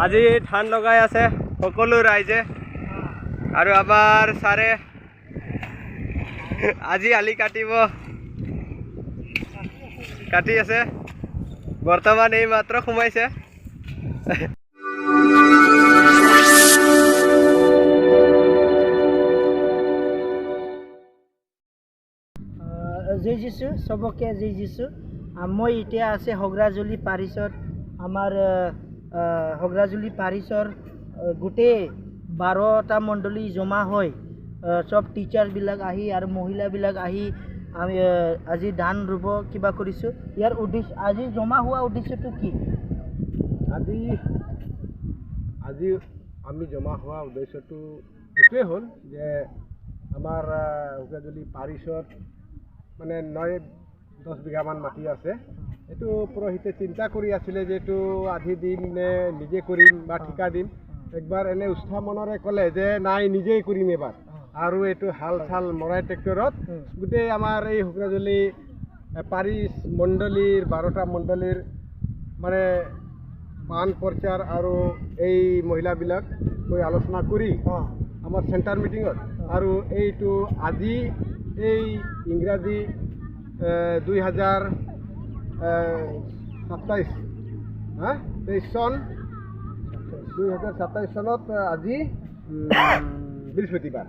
আজি ধান লগাই আছে সকলো ৰাইজে আৰু আমাৰ ছাৰে আজি আলি কাটি আছে বৰ্তমান এই মাত্ৰ সোমাইছে জয় যীশু সবকে জয় যীশু মই এতিয়া আছে হগৰাজুলি পাৰিছত আমাৰ হগৰাজুলি পাৰিছৰ গোটেই 12টা মণ্ডলী জমা হয় সব টিচাৰবিলাক আহি আৰু মহিলাবিলাক আহি আমি আজি ধান ৰুব কিবা কৰিছোঁ ইয়াৰ উদ্দেশ্য আজি জমা হোৱা উদ্দেশ্যটো কি আজি আমি জমা হোৱা উদ্দেশ্যটো এইটোৱে হ'ল যে আমাৰ হগৰাজুলি পাৰিছত মানে 9-10 বিঘামান মাটি আছে এইটো পুৰোহিতে চিন্তা কৰি আছিলে যে এইটো আধি দিম নে নিজে কৰিম বা ঠিকা দিম একবাৰ এনে উৎসাহ মনৰে ক'লে যে নাই নিজেই কৰিম এবাৰ আৰু এইটো হাল চাল মৰাই ট্ৰেক্টৰত গোটেই আমাৰ এই হগৰাজুলি পাৰিছ মণ্ডলীৰ 12টা মণ্ডলীৰ মানে মান প্ৰচাৰ আৰু এই মহিলাবিলাক গৈ আলোচনা কৰি আমাৰ চেণ্টাৰ মিটিঙত আৰু এইটো আজি এই ইংৰাজী 2027 চনত আজি বৃহস্পতিবাৰ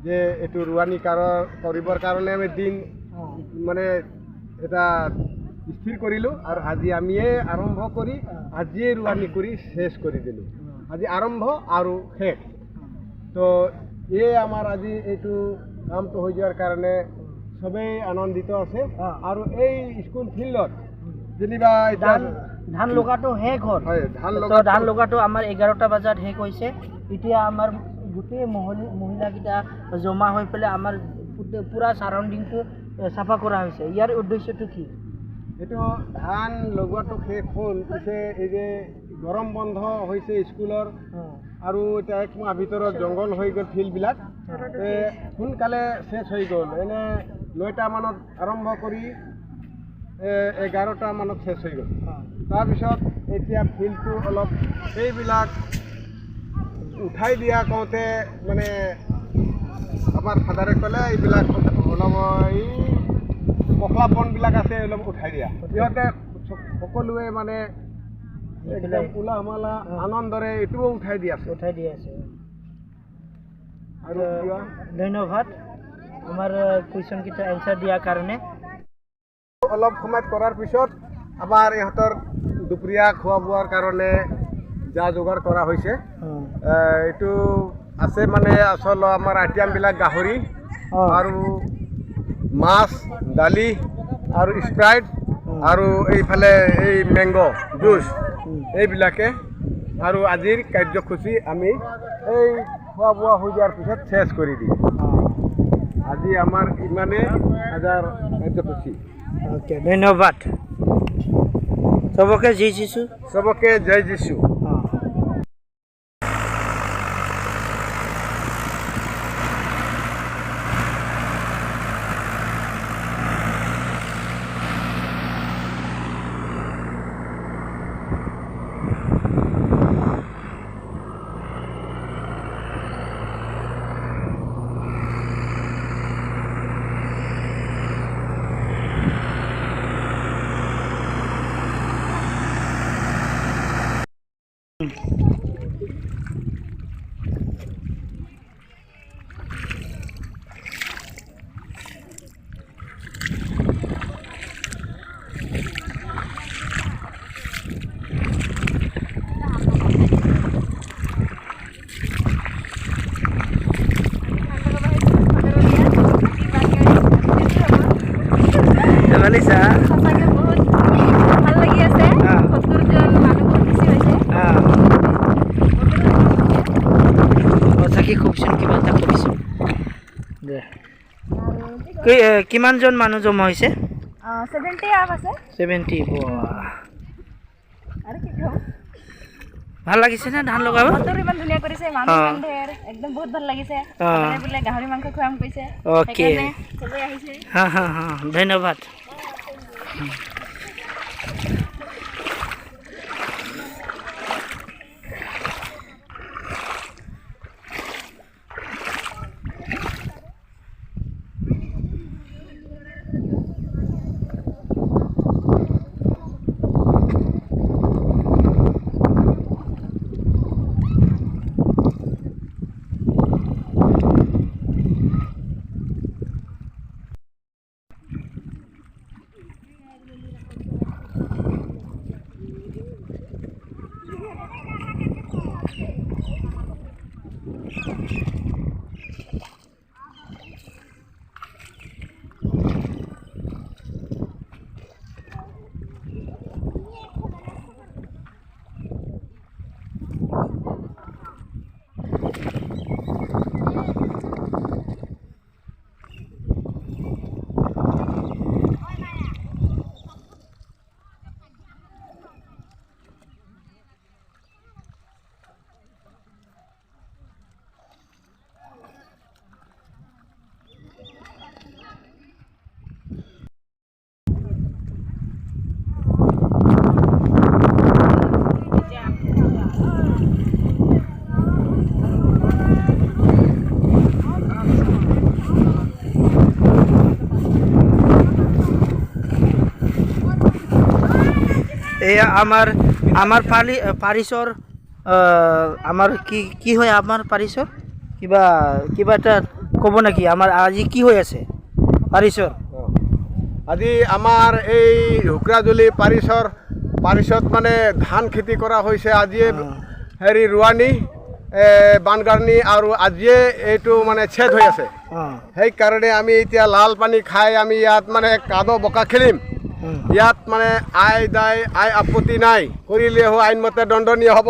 যে এইটো ৰোৱানী কৰিবৰ কাৰণে আমি দিন মানে এটা স্থিৰ কৰিলোঁ আৰু আজি আমিয়ে আৰম্ভ কৰি আজিয়ে ৰোৱানী কৰি শেষ কৰি দিলোঁ আজি আৰম্ভ আৰু শেষ তো এই আমাৰ আজি এইটো কামটো হৈ যোৱাৰ কাৰণে সবেই আনন্দিত আছে আৰু এই স্কুল ফিল্ডত যেনিবা ধান লগাটো শেষ হ'ল ধান লগাটো আমাৰ 11টা বজাত শেষ হৈছে এতিয়া আমাৰ গোটেই মহিলাকেইটা জমা হৈ পেলাই আমাৰ পুৰা চাৰাউণ্ডিংটো চাফা কৰা হৈছে ইয়াৰ উদ্দেশ্যটো কি এইটো ধান লগোৱাটো শেষ হ'ল পিছে এই যে গৰম বন্ধ হৈছে স্কুলৰ আৰু এতিয়া 1 মাহ ভিতৰত জংঘল হৈ গ'ল ফিল্ডবিলাক সোনকালে শেষ হৈ গ'ল এনে 9টা মানত আৰম্ভ কৰি 11টা মানত শেষ হৈ গ'ল তাৰপিছত এতিয়া ফিল্ডটো অলপ এইবিলাক উঠাই দিয়া কওঁতে মানে আমাৰ ফাদাৰে ক'লে এইবিলাক অলপ এই পখলা বনবিলাক আছে অলপ উঠাই দিয়া সিহঁতে সকলোৱে মানে একদম উলাহ মালা আনন্দৰে এইটোও উঠাই দি আছে আৰু ধন্যবাদ আমাৰ কুৱেশ্যনকেইটা এনচাৰ দিয়াৰ কাৰণে অলপ সময় কৰাৰ পিছত আমাৰ ইহঁতৰ দুপৰীয়া খোৱা বোৱাৰ কাৰণে যা যোগাৰ কৰা হৈছে এইটো আছে মানে আচল আমাৰ আইটেমবিলাক গাহৰি আৰু মাছ দালি আৰু স্প্ৰাইট আৰু এইফালে এই মেংগো জুচ এইবিলাকে আৰু আজিৰ কাৰ্যসূচী আমি এই খোৱা বোৱা হৈ যোৱাৰ পিছত শেষ কৰি দিম আজি আমাৰ ইমানে আজাৰ কাৰ্যসূচী ওকে ধন্যবাদ সবকে জয় যীশু Malisa. Sasanya बहुत ভাল লাগি আছে 70 জন মানুহ বহুত বেছি হৈছে সঁচাকৈ খুবচোন কিবা এটা কৰিছোঁ দে কিমানজন মানুহ জমা হৈছে 70 আপ আছে 70 আৰু কি কম ভাল লাগিছে না ধান লগাব বতৰ ইমান ধুনীয়া কৰিছে মানুহ ইমান ঢেৰ একদম বহুত ভাল লাগিছে মানে বোলে গাহৰি মাংস খুৱাম কৈছে ওকে চবে আহিছে হা হা হা ধন্যবাদ এয়া আমাৰ পাৰিছৰ আমাৰ কি হয় আমাৰ পাৰিছৰ কিবা এটা ক'ব নেকি আমাৰ আজি কি হৈ আছে পাৰিছৰ আজি আমাৰ এই হুকৰাজুলি পাৰিছত মানে ধান খেতি কৰা হৈছে আজিয়ে হেৰি ৰোৱানী বানগাৰণী আৰু আজিয়ে এইটো মানে ছেদ হৈ আছে সেইকাৰণে আমি এতিয়া লাল পানী খাই আমি ইয়াত মানে কাদ বোকা খেলিম ইয়াত মানে আই আপত্তি নাই কৰিলে আইনমতে দণ্ডনীয় হ'ব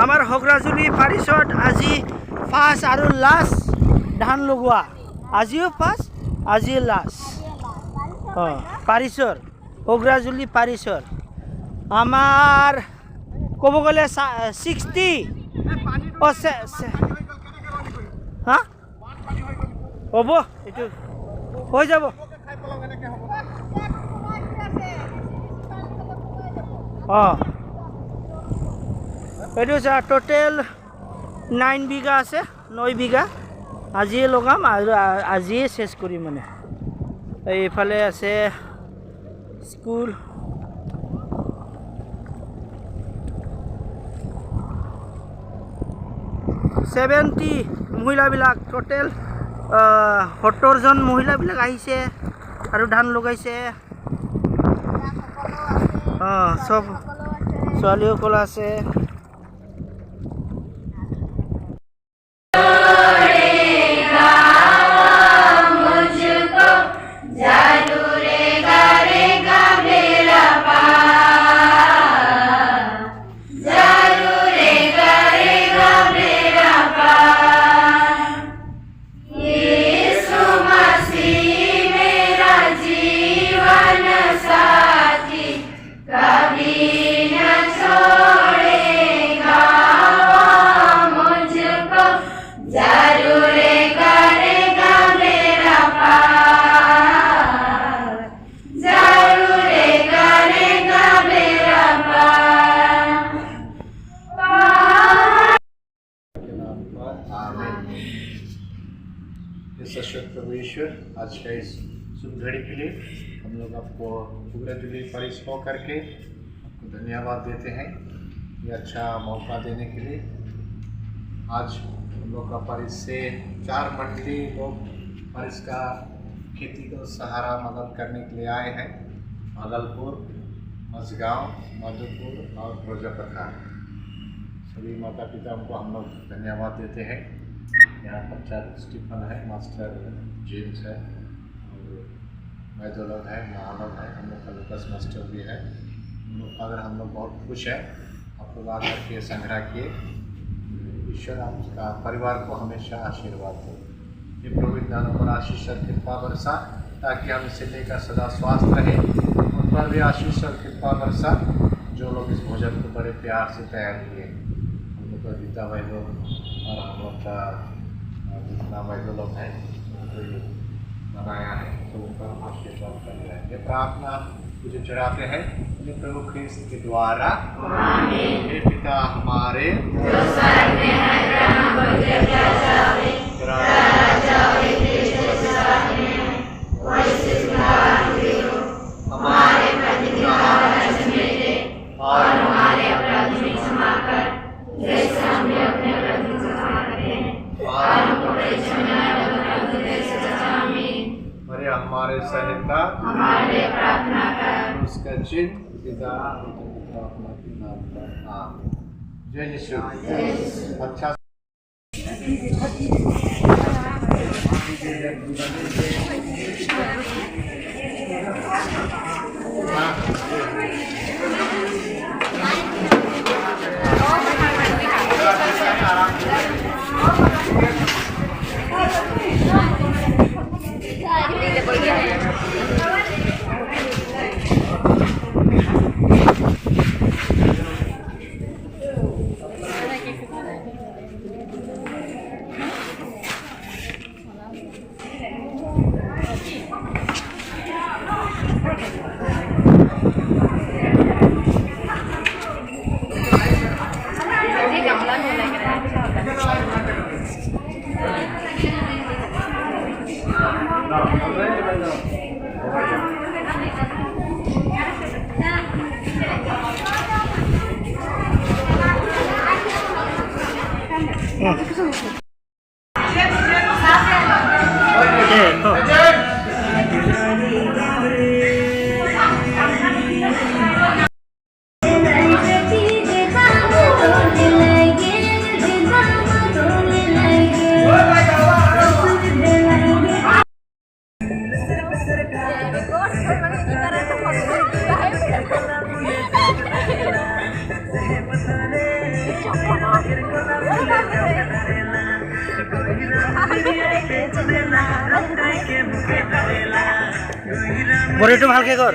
আমাৰ হগৰাজুলি পাৰিছত আজি ফাৰ্ষ্ট আৰু লাষ্ট ধান লগোৱা আজিও ফাৰ্ষ্ট আজি লাষ্ট পাৰিছৰ হগৰাজুলি পাৰিছৰ আমাৰ ক'ব গ'লে 60 হা হ'ব এইটো হৈ যাব এইটো টোটেল 9 বিঘা আছে 9 বিঘা আজিয়ে লগাম আৰু আজিয়ে শেষ কৰিম মানে এইফালে আছে স্কুল মহিলাবিলাক টোটেল 70 জন মহিলাবিলাক আহিছে আৰু ধান লগাইছে সব ছোৱালীসকল আছে आज का इस शुभ घड़ी के लिए हम लोग आपको हगराजुली परिसर करके आपको धन्यवाद देते हैं ये अच्छा मौका देने के लिए। आज हम लोग का परिस से 4 मंडली लोग परिस का खेती को सहारा मदद करने के लिए आए हैं। भागलपुर, मझगांव, मधुपुर और रोजापथार सभी माता पिता को हम लोग धन्यवाद देते हैं। यहाँ पर 4 स्टीफन है, मास्टर जेम्स है और मैदोलव है, महानव है, हम लोग का लुकस मास्टर भी है। अगर हम लोग बहुत खुश हैं आप लोग आकर के संग्रह किए। ईश्वर आपका परिवार को हमेशा आशीर्वाद दो। ये प्रभु दानों पर आशीष और कृपा बरसा ताकि हम इसे लेकर सदा स्वास्थ्य रहे। उन पर भी आशीष और कृपा बरसा जो जो लोग इस भोजन को बड़े प्यार से तैयार किए, हम लोग का गीता भाई लोग और हम लोग का जितना भाई लोग हैं उनको ये बनाया है, तो उनका आशीर्वाद कर रहे हैं। ये प्रार्थना जो चढ़ाते हैं उन्हें प्रभु ख्रिस्त के द्वारा। हे पिता हमारे जो स्वर्ग में है, नाम पवित्र जावे, तेरा जावे, तेरी इच्छा में वैसे तुम्हारी हो, हमारे प्रतिज्ञा में और हमारे अपराध में क्षमा कर, जैसे हम भी अपने अपराध में क्षमा करते हैं, और हमको परीक्षा में अरे हमारे सहायता हमारे प्रार्थना कर, उसका चिन्ह पिता अपना नाम पर। आमीन। जय यीशु। अच्छा বড়িটো ভালকে কর।